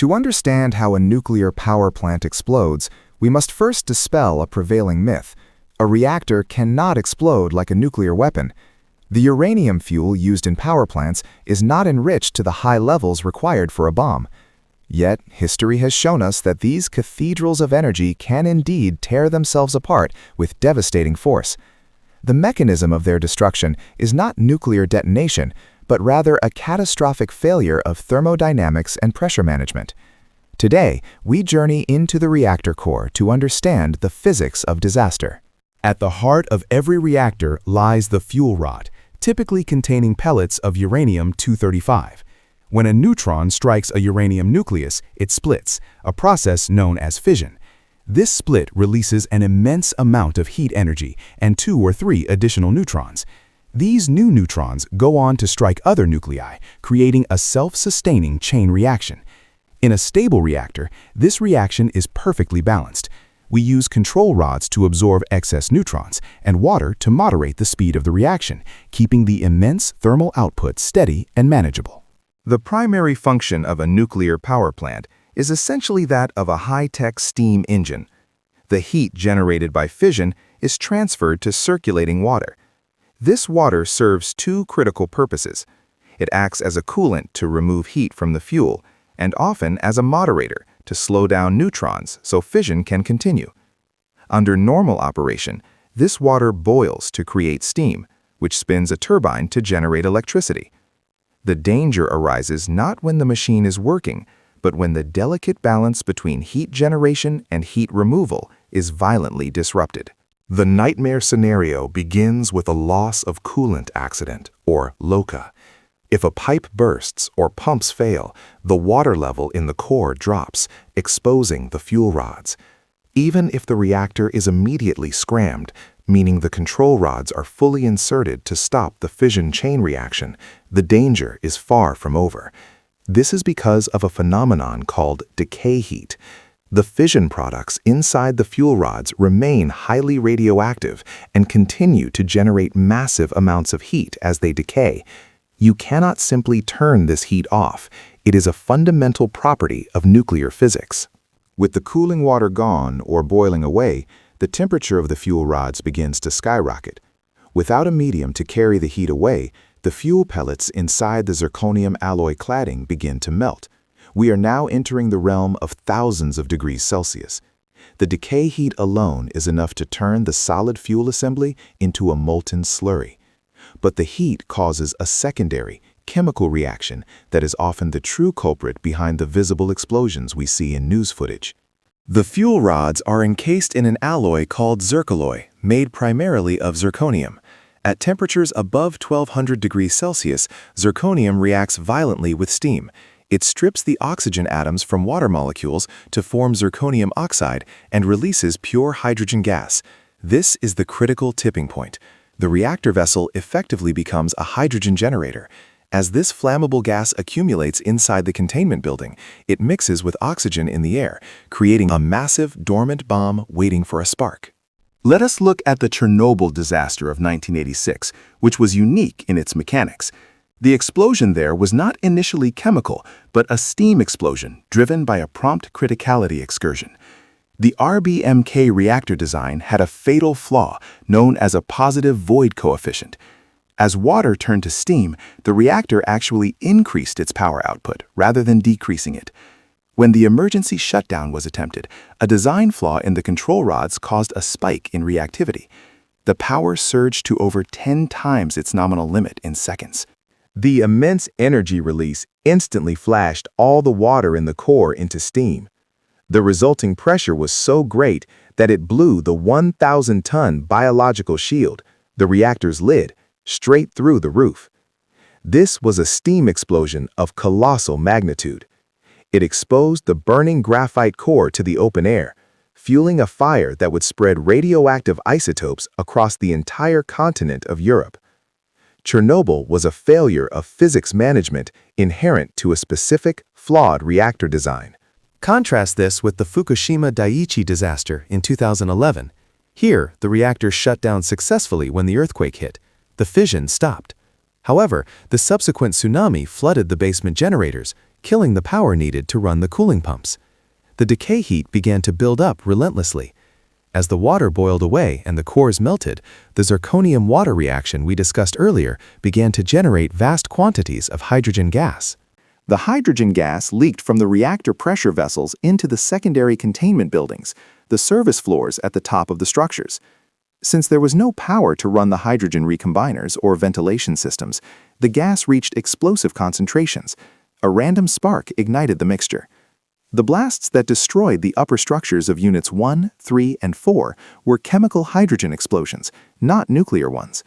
To understand how a nuclear power plant explodes, we must first dispel a prevailing myth. A reactor cannot explode like a nuclear weapon. The uranium fuel used in power plants is not enriched to the high levels required for a bomb. Yet, history has shown us that these cathedrals of energy can indeed tear themselves apart with devastating force. The mechanism of their destruction is not nuclear detonation, but rather a catastrophic failure of thermodynamics and pressure management. Today, we journey into the reactor core to understand the physics of disaster. At the heart of every reactor lies the fuel rod, typically containing pellets of uranium-235. When a neutron strikes a uranium nucleus, it splits, a process known as fission. This split releases an immense amount of heat energy and 2 or 3 additional neutrons. These new neutrons go on to strike other nuclei, creating a self-sustaining chain reaction. In a stable reactor, this reaction is perfectly balanced. We use control rods to absorb excess neutrons and water to moderate the speed of the reaction, keeping the immense thermal output steady and manageable. The primary function of a nuclear power plant is essentially that of a high-tech steam engine. The heat generated by fission is transferred to circulating water. This water serves 2 critical purposes. It acts as a coolant to remove heat from the fuel, and often as a moderator to slow down neutrons so fission can continue. Under normal operation, this water boils to create steam, which spins a turbine to generate electricity. The danger arises not when the machine is working, but when the delicate balance between heat generation and heat removal is violently disrupted. The nightmare scenario begins with a loss of coolant accident, or LOCA. If a pipe bursts or pumps fail, the water level in the core drops, exposing the fuel rods. Even if the reactor is immediately scrammed, meaning the control rods are fully inserted to stop the fission chain reaction, the danger is far from over. This is because of a phenomenon called decay heat. The fission products inside the fuel rods remain highly radioactive and continue to generate massive amounts of heat as they decay. You cannot simply turn this heat off. It is a fundamental property of nuclear physics. With the cooling water gone or boiling away, the temperature of the fuel rods begins to skyrocket. Without a medium to carry the heat away, the fuel pellets inside the zirconium alloy cladding begin to melt. We are now entering the realm of thousands of degrees Celsius. The decay heat alone is enough to turn the solid fuel assembly into a molten slurry. But the heat causes a secondary, chemical reaction that is often the true culprit behind the visible explosions we see in news footage. The fuel rods are encased in an alloy called zircaloy, made primarily of zirconium. At temperatures above 1200 degrees Celsius, zirconium reacts violently with steam. It strips the oxygen atoms from water molecules to form zirconium oxide and releases pure hydrogen gas. This is the critical tipping point. The reactor vessel effectively becomes a hydrogen generator. As this flammable gas accumulates inside the containment building, it mixes with oxygen in the air, creating a massive, dormant bomb waiting for a spark. Let us look at the Chernobyl disaster of 1986, which was unique in its mechanics. The explosion there was not initially chemical, but a steam explosion driven by a prompt criticality excursion. The RBMK reactor design had a fatal flaw known as a positive void coefficient. As water turned to steam, the reactor actually increased its power output rather than decreasing it. When the emergency shutdown was attempted, a design flaw in the control rods caused a spike in reactivity. The power surged to over 10 times its nominal limit in seconds. The immense energy release instantly flashed all the water in the core into steam. The resulting pressure was so great that it blew the 1,000-ton biological shield, the reactor's lid, straight through the roof. This was a steam explosion of colossal magnitude. It exposed the burning graphite core to the open air, fueling a fire that would spread radioactive isotopes across the entire continent of Europe. Chernobyl was a failure of physics management inherent to a specific, flawed reactor design. Contrast this with the Fukushima Daiichi disaster in 2011. Here, the reactor shut down successfully when the earthquake hit. The fission stopped. However, the subsequent tsunami flooded the basement generators, killing the power needed to run the cooling pumps. The decay heat began to build up relentlessly. As the water boiled away and the cores melted, the zirconium water reaction we discussed earlier began to generate vast quantities of hydrogen gas. The hydrogen gas leaked from the reactor pressure vessels into the secondary containment buildings, the service floors at the top of the structures. Since there was no power to run the hydrogen recombiners or ventilation systems, the gas reached explosive concentrations. A random spark ignited the mixture. The blasts that destroyed the upper structures of Units 1, 3, and 4 were chemical hydrogen explosions, not nuclear ones.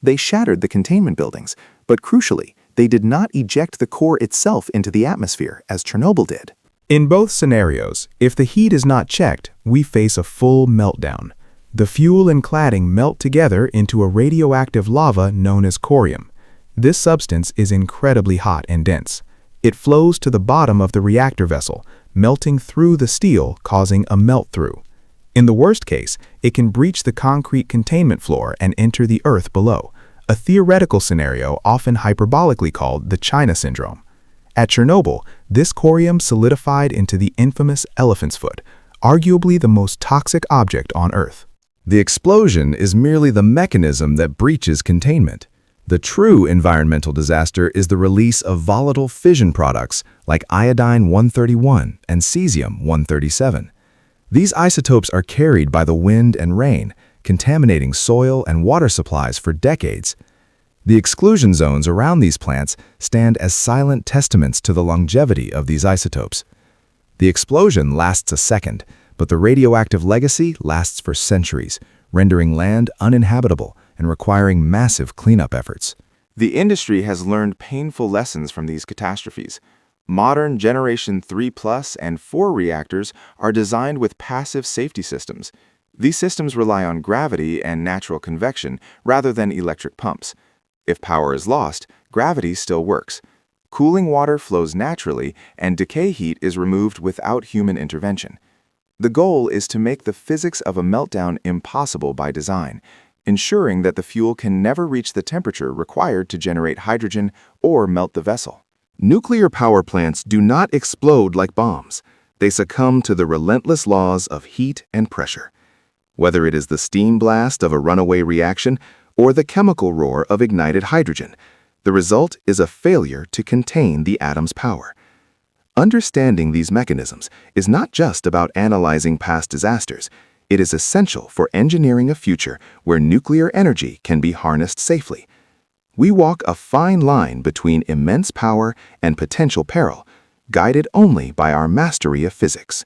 They shattered the containment buildings, but crucially, they did not eject the core itself into the atmosphere as Chernobyl did. In both scenarios, if the heat is not checked, we face a full meltdown. The fuel and cladding melt together into a radioactive lava known as corium. This substance is incredibly hot and dense. It flows to the bottom of the reactor vessel, melting through the steel, causing a melt-through. In the worst case, it can breach the concrete containment floor and enter the earth below, a theoretical scenario often hyperbolically called the China syndrome. At Chernobyl, this corium solidified into the infamous elephant's foot, arguably the most toxic object on Earth. The explosion is merely the mechanism that breaches containment. The true environmental disaster is the release of volatile fission products like iodine-131 and cesium-137. These isotopes are carried by the wind and rain, contaminating soil and water supplies for decades. The exclusion zones around these plants stand as silent testaments to the longevity of these isotopes. The explosion lasts a second, but the radioactive legacy lasts for centuries, rendering land uninhabitable and requiring massive cleanup efforts. The industry has learned painful lessons from these catastrophes. Modern Generation 3+ and 4 reactors are designed with passive safety systems. These systems rely on gravity and natural convection rather than electric pumps. If power is lost, gravity still works. Cooling water flows naturally, and decay heat is removed without human intervention. The goal is to make the physics of a meltdown impossible by design, ensuring that the fuel can never reach the temperature required to generate hydrogen or melt the vessel. Nuclear power plants do not explode like bombs. They succumb to the relentless laws of heat and pressure. Whether it is the steam blast of a runaway reaction or the chemical roar of ignited hydrogen, the result is a failure to contain the atom's power. Understanding these mechanisms is not just about analyzing past disasters. It is essential for engineering a future where nuclear energy can be harnessed safely. We walk a fine line between immense power and potential peril, guided only by our mastery of physics.